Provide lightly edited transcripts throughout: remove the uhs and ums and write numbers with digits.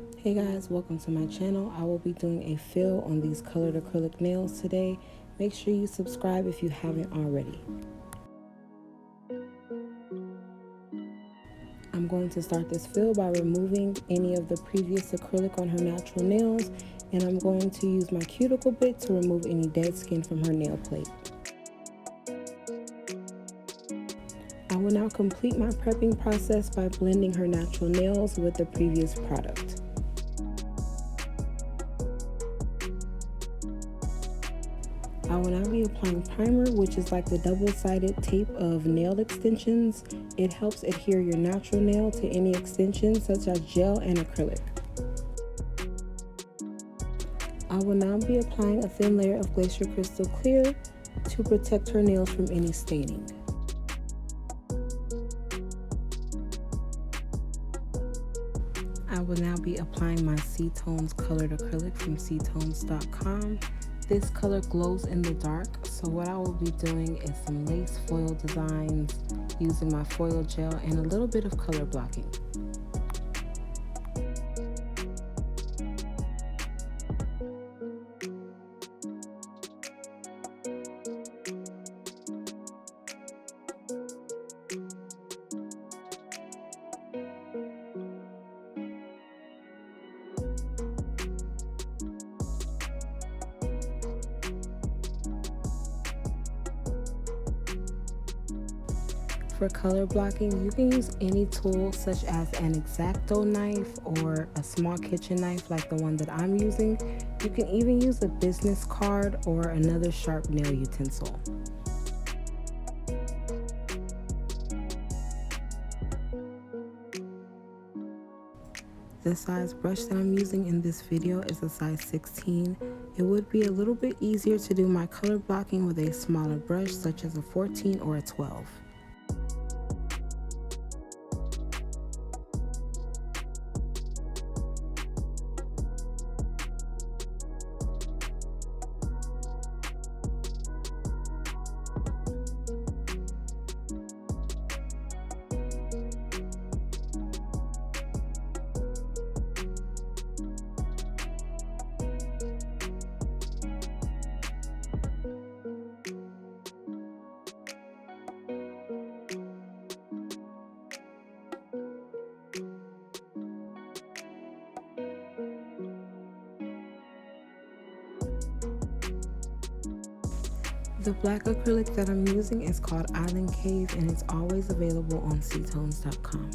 Hey guys, welcome to my channel. I will be doing a fill on these colored acrylic nails today. Make sure you subscribe if you haven't already. I'm going to start this fill by removing any of the previous acrylic on her natural nails, and I'm going to use my cuticle bit to remove any dead skin from her nail plate. I will now complete my prepping process by blending her natural nails with the previous product. I will now be applying primer, which is like the double-sided tape of nail extensions. It helps adhere your natural nail to any extensions such as gel and acrylic. I will now be applying a thin layer of Glacier Crystal Clear to protect her nails from any staining. I will now be applying my C-Tones colored acrylic from ctones.com. This color glows in the dark, so what I will be doing is some lace foil designs using my foil gel and a little bit of color blocking. For color blocking, you can use any tool such as an X-Acto knife or a small kitchen knife like the one that I'm using. You can even use a business card or another sharp nail utensil. The size brush that I'm using in this video is a size 16. It would be a little bit easier to do my color blocking with a smaller brush such as a 14 or a 12. The black acrylic that I'm using is called Island Cave, and it's always available on ctones.com.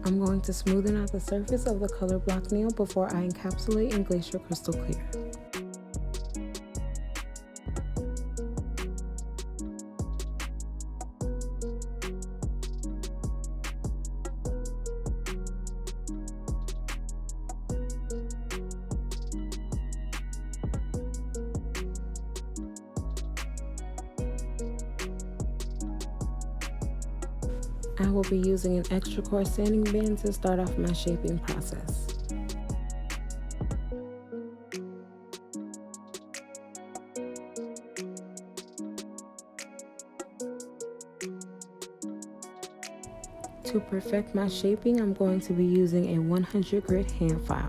I'm going to smoothen out the surface of the color block nail before I encapsulate in Glacier Crystal Clear. I will be using an extra coarse sanding band to start off my shaping process. To perfect my shaping, I'm going to be using a 100 grit hand file.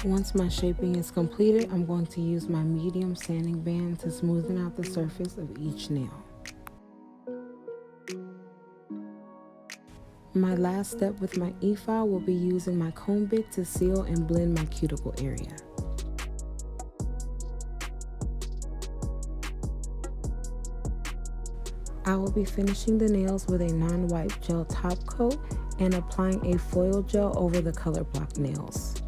Once my shaping is completed, I'm going to use my medium sanding band to smoothen out the surface of each nail. My last step with my e-file will be using my comb bit to seal and blend my cuticle area. I will be finishing the nails with a non-white gel top coat and applying a foil gel over the color block nails.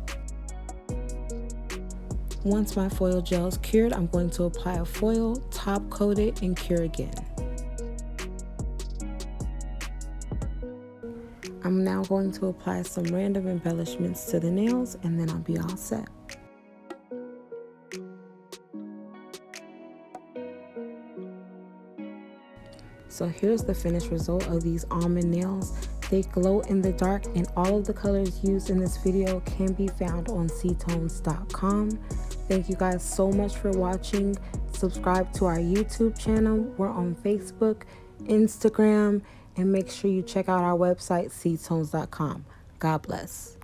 Once my foil gel is cured, I'm going to apply a foil, top coat it, and cure again. I'm now going to apply some random embellishments to the nails, and then I'll be all set. So here's the finished result of these almond nails. They glow in the dark, and all of the colors used in this video can be found on ctones.com. Thank you guys so much for watching. Subscribe to our YouTube channel. We're on Facebook, Instagram, and make sure you check out our website, ctones.com. God bless.